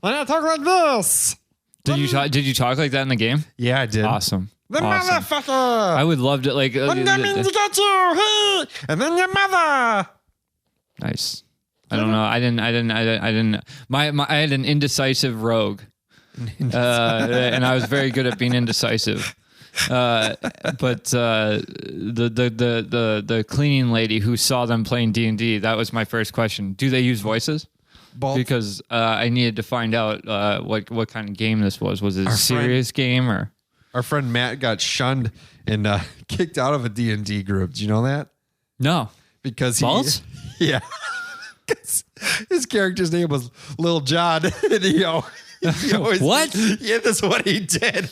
Why not talk like this? Did you talk like that in the game? Yeah, I did. Awesome. Motherfucker. I would love to like. I'm coming to get you. Hey, and then your mother. Nice. I don't know. I didn't. I had an indecisive rogue, and I was very good at being indecisive. But the cleaning lady who saw them playing D&D, that was my first question. Do they use voices? Both. Because I needed to find out what kind of game this was. Was it a serious game or? Our friend Matt got shunned and kicked out of a D&D group. Do you know that? No. Because Balls? Yeah. 'Cause his character's name was Lil John. And he always, What? Yeah, that's what he did.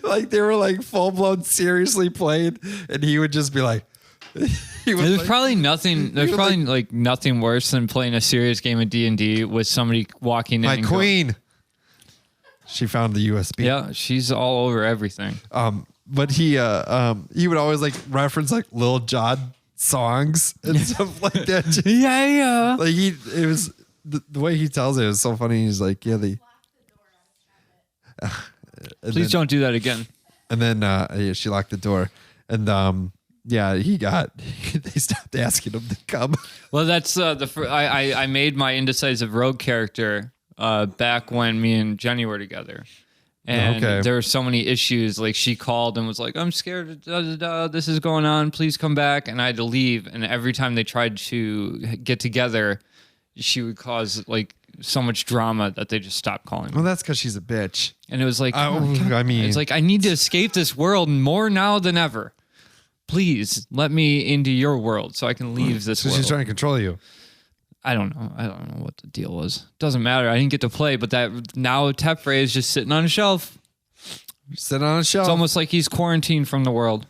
Like they were like full blown seriously playing, and he would just be like, There's probably nothing. There's probably like nothing worse than playing a serious game of D&D with somebody walking in. My and queen. She found the USB. Yeah, she's all over everything. But he would always like reference like Lil Jon songs and stuff like that. Yeah. Like it was the way he tells it is so funny. He's like, yeah, Please don't do that again. And then she locked the door, and they stopped asking him to come. Well, that's I made my indecisive rogue character back when me and Jenny were together. And there were so many issues. Like she called and was like, I'm scared. This is going on. Please come back. And I had to leave. And every time they tried to get together, she would cause like so much drama that they just stopped calling me. Well, that's because she's a bitch. And it was like, it's like, I need to escape this world more now than ever. Please let me into your world so I can leave this world. She's trying to control you. I don't know what the deal was. Doesn't matter. I didn't get to play, but that now Tefre is just sitting on a shelf. Sitting on a shelf. It's almost like he's quarantined from the world.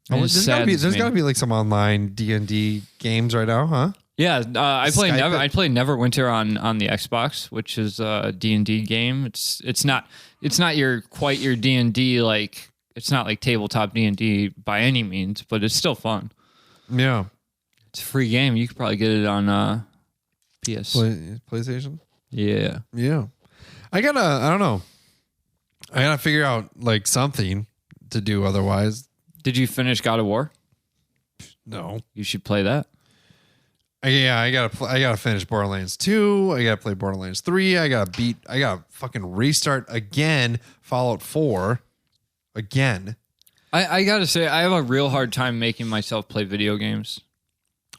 There's got to be like some online D&D games right now, huh? Yeah, I play Neverwinter on the Xbox, which is a D&D game. It's not your D&D, like it's not like tabletop D&D by any means, but it's still fun. Yeah. It's a free game. You could probably get it on PS. PlayStation? Yeah. Yeah. I don't know. I gotta figure out like something to do otherwise. Did you finish God of War? No. You should play that. Yeah, I gotta finish Borderlands 2. I gotta play Borderlands 3. I gotta fucking restart again Fallout 4 again. I gotta say, I have a real hard time making myself play video games.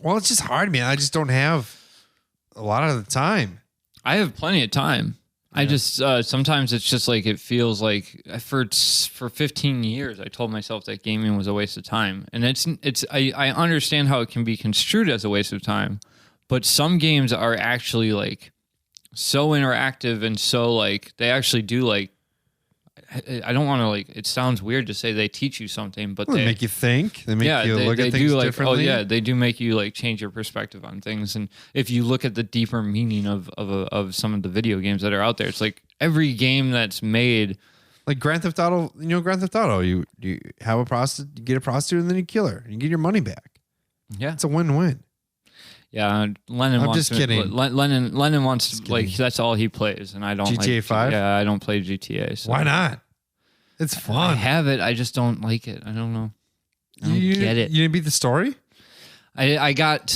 Well, it's just hard, man. I just don't have a lot of the time. I have plenty of time. Yeah. I just sometimes it's just like it feels like for 15 years I told myself that gaming was a waste of time, and I understand how it can be construed as a waste of time, but some games are actually like so interactive and so like they actually do like. I don't want to like. It sounds weird to say they teach you something, but they make you think. They make you look at things differently. Oh yeah, they do make you like change your perspective on things. And if you look at the deeper meaning of some of the video games that are out there, it's like every game that's made, like Grand Theft Auto. You know, Grand Theft Auto. You have a prostitute, you get a prostitute, and then you kill her. You get your money back. Yeah, it's a win-win. Yeah, Lennon. I'm just kidding. Lennon wants to, like that's all he plays, and I don't. GTA 5. Yeah, I don't play GTA. So. Why not? It's fun. I have it. I just don't like it. I don't know. I don't get it. You didn't beat the story? I got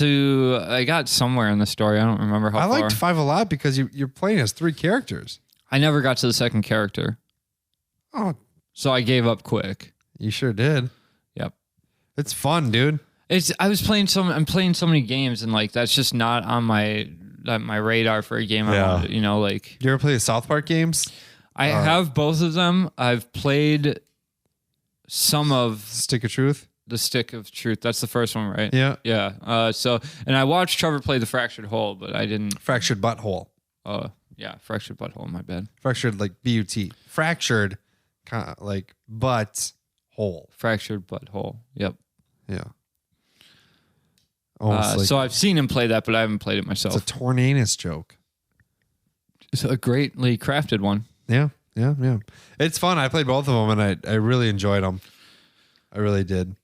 somewhere in the story. I don't remember how far. I liked 5 a lot because you're playing as 3 characters. I never got to the second character. Oh, so I gave up quick. You sure did. Yep. It's fun, dude. I'm playing so many games, and like that's just not on my radar for a game. Yeah. I want, like. You ever play the South Park games? I have both of them. I've played some of Stick of Truth. The Stick of Truth. That's the first one, right? Yeah. Yeah. And I watched Trevor play the Fractured Hole, but I didn't. Fractured Butthole. Yeah, Fractured Butthole. My bad. Fractured like B-U-T. Fractured, kind of like butt hole. Fractured Butthole. Yep. Yeah. So I've seen him play that, but I haven't played it myself. It's a Tornanus joke. It's a greatly crafted one. Yeah. It's fun. I played both of them, and I really enjoyed them. I really did.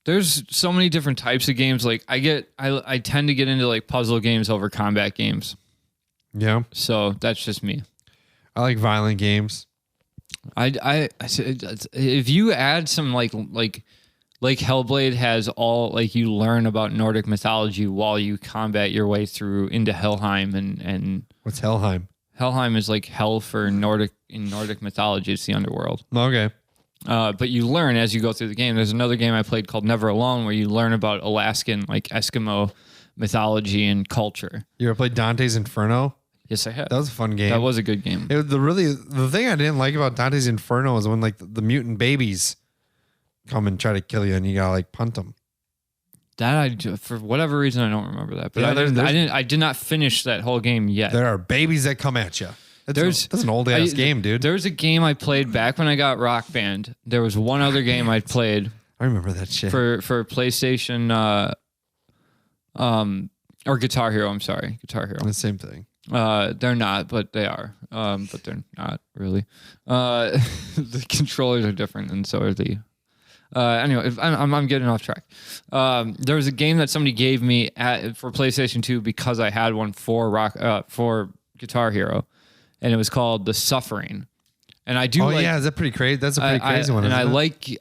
There's so many different types of games. Like I tend to get into like puzzle games over combat games. Yeah. So that's just me. I like violent games. I if you add some like Hellblade has all like you learn about Nordic mythology while you combat your way through into Helheim and what's Helheim? Helheim is like hell for Nordic mythology. It's the underworld. Okay. But you learn as you go through the game. There's another game I played called Never Alone where you learn about Alaskan like Eskimo mythology and culture. You ever played Dante's Inferno? Yes, I have. That was a fun game. That was a good game. The thing I didn't like about Dante's Inferno is when like the mutant babies come and try to kill you and you gotta like punt them. For whatever reason I don't remember that. But Yeah, I did not finish that whole game yet. There are babies that come at you. That's an old ass game, dude. There was a game I played back when I got Rock Band. There was one other game I played I remember that shit. for PlayStation or Guitar Hero, I'm sorry. Guitar Hero. The same thing. They're not, but they are. But they're not really. The controllers are different, and so are the. Anyway, I'm getting off track. There was a game that somebody gave me for PlayStation 2 because I had one for Guitar Hero, and it was called The Suffering. And I do. Is that pretty crazy? That's a pretty crazy one. And I like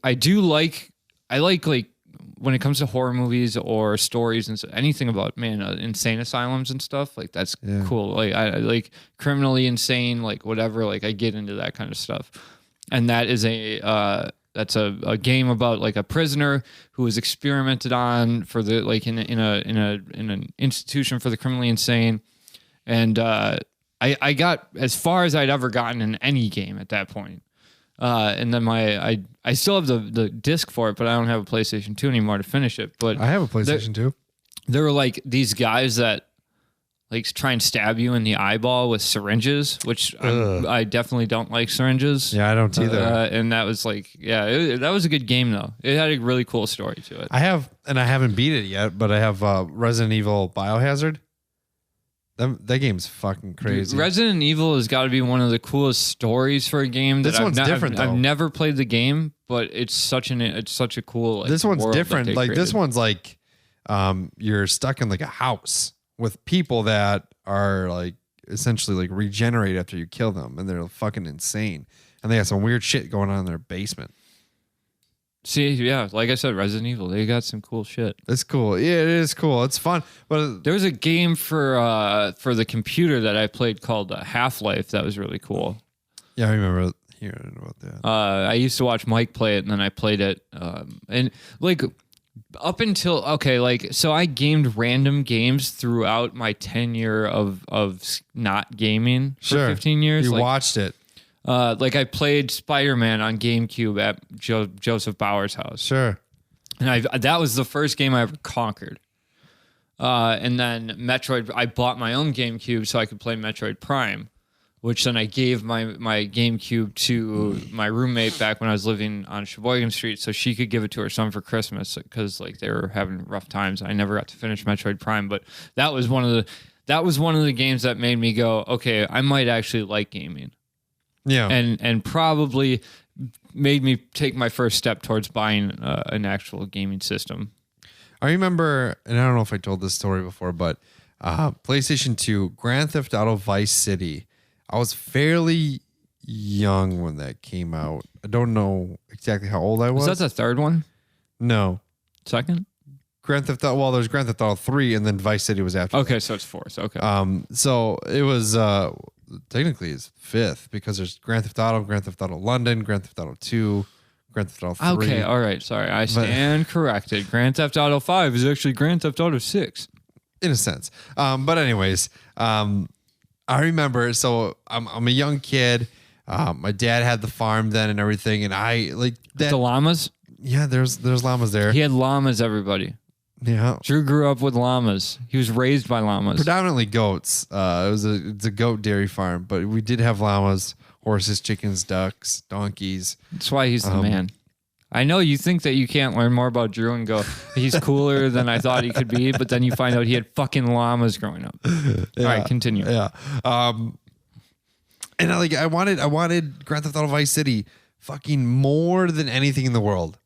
when it comes to horror movies or stories and anything about insane asylums and stuff, like that's cool. Like I like criminally insane, like whatever. Like I get into that kind of stuff, and that is that's a game about like a prisoner who was experimented on for the like in an institution for the criminally insane, and I got as far as I'd ever gotten in any game at that point. And then I still have the disc for it, but I don't have a PlayStation 2 anymore to finish it. But I have a PlayStation 2. There were like these guys that like try and stab you in the eyeball with syringes, which I definitely don't like syringes. Yeah, I don't either. And that was like, that was a good game though. It had a really cool story to it. I haven't beat it yet, but I have Resident Evil Biohazard. That game's fucking crazy. Resident Evil has got to be one of the coolest stories for a game. This one's different, though. I've never played the game, but it's such a cool. Like, this one's world different. Like this one's like, you're stuck in like a house with people that are like essentially like regenerate after you kill them, and they're fucking insane, and they got some weird shit going on in their basement. See, yeah, like I said, Resident Evil, they got some cool shit. It's cool. Yeah, it is cool. It's fun. But there was a game for the computer that I played called Half-Life that was really cool. Yeah, I remember hearing about that. I used to watch Mike play it, and then I played it. And like up until so I gamed random games throughout my tenure of not gaming for 15 years. You watched it. Like I played Spider-Man on GameCube at Joseph Bauer's house. Sure. And that was the first game I ever conquered. And then Metroid, I bought my own GameCube so I could play Metroid Prime, which then I gave my GameCube to my roommate back when I was living on Sheboygan Street so she could give it to her son for Christmas because like they were having rough times. I never got to finish Metroid Prime, but that was one of the games that made me go, okay, I might actually like gaming. Yeah, and probably made me take my first step towards buying an actual gaming system. I remember, and I don't know if I told this story before, but PlayStation 2, Grand Theft Auto Vice City. I was fairly young when that came out. I don't know exactly how old I was. Was that the third one? No. Second? Grand Theft Auto, well, there's Grand Theft Auto 3, and then Vice City was after Okay, that. so it's fourth. Okay. So it was... technically it's fifth because there's Grand Theft Auto London, Grand Theft Auto 2, Grand Theft Auto 3. Okay, all right. Sorry, I stand corrected. Grand Theft Auto 5 is actually Grand Theft Auto 6. In a sense. But anyways, I remember, so I'm a young kid. My dad had the farm then and everything, and I like that. The llamas? Yeah, there's llamas there. He had llamas, everybody. Yeah. Drew grew up with llamas. He was raised by llamas. Predominantly goats. It's a goat dairy farm, but we did have llamas, horses, chickens, ducks, donkeys. That's why he's the man. I know you think that you can't learn more about Drew and go, he's cooler than I thought he could be, but then you find out he had fucking llamas growing up. Yeah. All right, continue. Yeah. And I wanted Grand Theft Auto Vice City fucking more than anything in the world.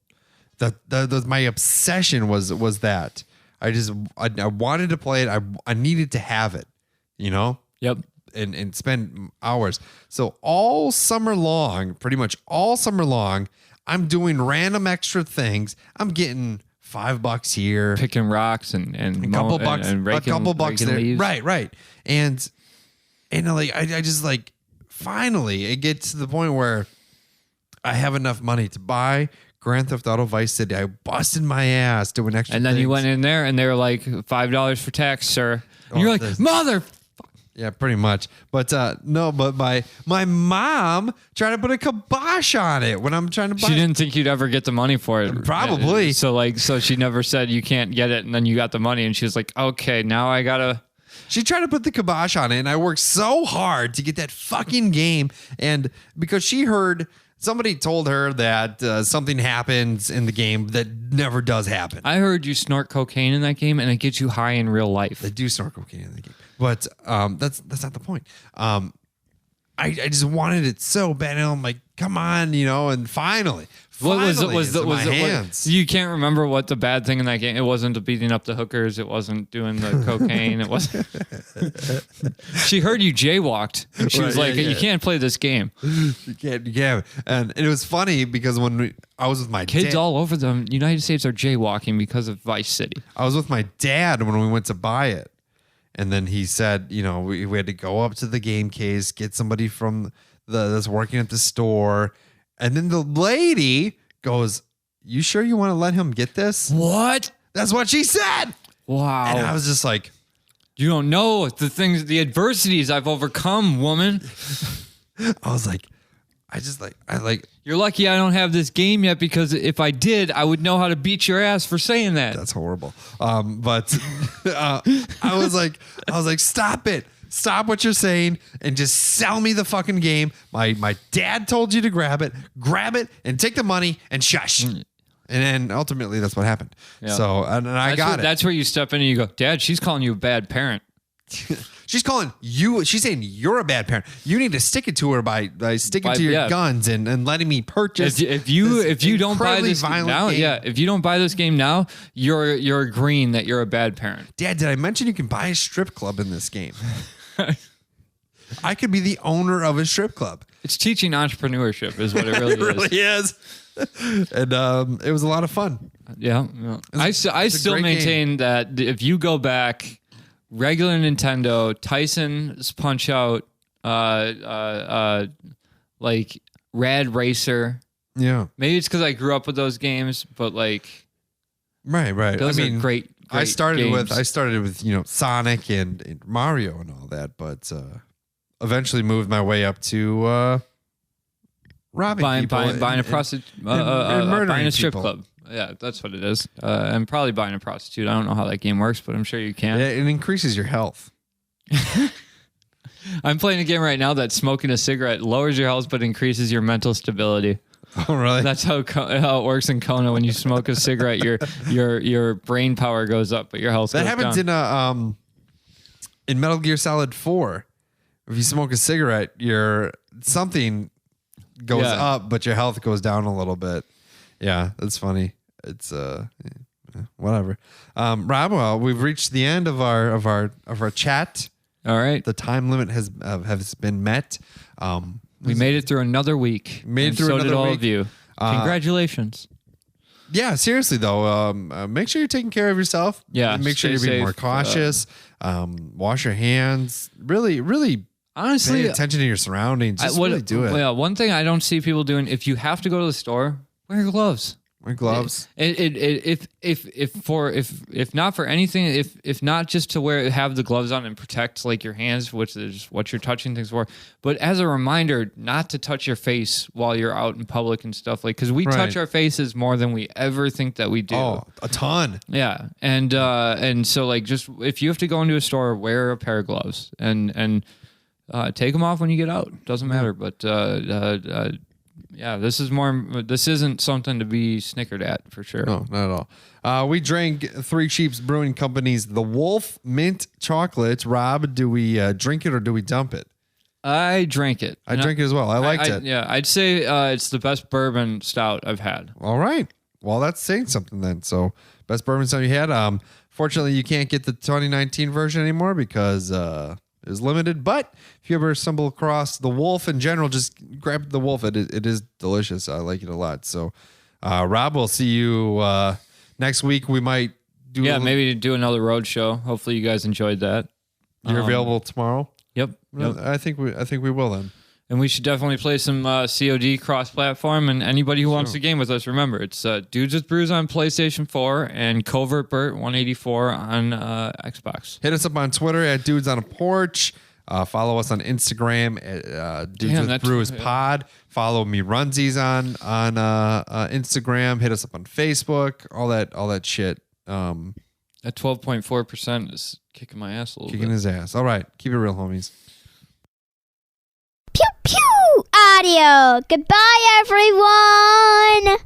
That my obsession was that I wanted to play it. I needed to have it, you know? Yep. And spend hours. So all summer long, pretty much all summer long, I'm doing random extra things. I'm getting $5 here, picking rocks and a couple bucks, and raking, a couple bucks there. leaves. Right. And And like, I just like, finally it gets to the point where I have enough money to buy Grand Theft Auto Vice City. I busted my ass doing extra And then things. you went in there and they were like, $5 for tax, sir. And you're like, mother. Yeah, pretty much. But no, but my mom tried to put a kibosh on it when I'm trying to buy. She didn't think you'd ever get the money for it. Probably. So she never said you can't get it, and then you got the money, and she was like, okay, now I gotta. She tried to put the kibosh on it, and I worked so hard to get that fucking game. And because she heard somebody told her that something happens in the game that never does happen. I heard you snort cocaine in that game, and it gets you high in real life. They do snort cocaine in the game, but that's not the point. I just wanted it so bad, and I'm like, come on, and finally. What was it's in my hands. You can't remember what the bad thing in that game? It wasn't the beating up the hookers. It wasn't doing the cocaine. It wasn't. She heard you jaywalked, and she was like, "You can't play this game. You can't." And it was funny because when I was with my kids dad, all over the United States are jaywalking because of Vice City. I was with my dad when we went to buy it, and then he said, we had to go up to the game case, get somebody from that's working at the store. And then the lady goes, "You sure you want to let him get this?" What? That's what she said. Wow. And I was just like, you don't know the adversities I've overcome, woman. I was like, You're lucky I don't have this game yet, because if I did, I would know how to beat your ass for saying that. That's horrible. But I was like, stop it. Stop what you're saying and just sell me the fucking game. My dad told you to grab it, and take the money and shush. And then ultimately that's what happened. Yeah. So, and I got it. That's where you step in and you go, Dad, she's calling you a bad parent. She's saying you're a bad parent. You need to stick it to her by sticking to your guns and letting me purchase. If you don't buy this now, game. if you don't buy this game now, you're agreeing that you're a bad parent. Dad, did I mention you can buy a strip club in this game? I could be the owner of a strip club. It's teaching entrepreneurship is what it really It really is. And it was a lot of fun. Yeah. I still maintain that if you go back, regular Nintendo, Tyson's Punch Out, like Rad Racer. Yeah. Maybe it's because I grew up with those games, but like, right. Those are great. I started games. with Sonic and Mario and all that, but eventually moved my way up to robbing people, buying a strip club. Yeah, that's what it is. And probably buying a prostitute. I don't know how that game works, but I'm sure you can. Yeah, it increases your health. I'm playing a game right now that smoking a cigarette lowers your health but increases your mental stability. Oh, really? That's how it works in Kona. When you smoke a cigarette, your brain power goes up, but your health goes down. That happens in Metal Gear Solid 4. If you smoke a cigarette, something goes up, but your health goes down a little bit. Yeah, that's funny. It's whatever. Rob, well, we've reached the end of our chat. All right, the time limit has been met. We made it through another week. So did all of you. Congratulations. Yeah, seriously though, make sure you're taking care of yourself. Yeah, make sure you're being more cautious. Wash your hands. Really. Honestly, pay attention to your surroundings. Just really do it. Yeah, one thing I don't see people doing: if you have to go to the store, wear your gloves. Wear gloves. If not for anything, if not just to have the gloves on and protect like your hands, which is what you're touching things for, but as a reminder not to touch your face while you're out in public and stuff, like because we touch our faces more than we ever think that we do. Oh, a ton. Yeah, and so like just if you have to go into a store, wear a pair of gloves and take them off when you get out. Doesn't matter, but yeah, this isn't something to be snickered at for sure. No, not at all. We drank Three Sheeps Brewing Company's The Wolf Mint Chocolate. Rob, do we drink it or do we dump it? I drank it. I drank it as well. I liked it. Yeah, I'd say it's the best bourbon stout I've had. All right. Well, that's saying something then. So, best bourbon stout you had. Fortunately, you can't get the 2019 version anymore because it was limited. But if you ever stumble across the Wolf in general, just grab the Wolf. It is delicious. I like it a lot. So, Rob, we'll see you next week. We might do maybe do another road show. Hopefully, you guys enjoyed that. You're available tomorrow? Yep. Yep. I think we will then. And we should definitely play some COD cross-platform. And anybody who wants to game with us, remember, it's Dudes with Brews on PlayStation 4 and Covert Burt 184 on Xbox. Hit us up on Twitter at Dudes on a Porch. Follow us on Instagram at Dudes with Brews Pod. Follow me Runsies on Instagram. Hit us up on Facebook. All that shit. That 12.4% is kicking my ass a little bit. Kicking his ass. All right. Keep it real, homies. Pew pew audio. Goodbye, everyone.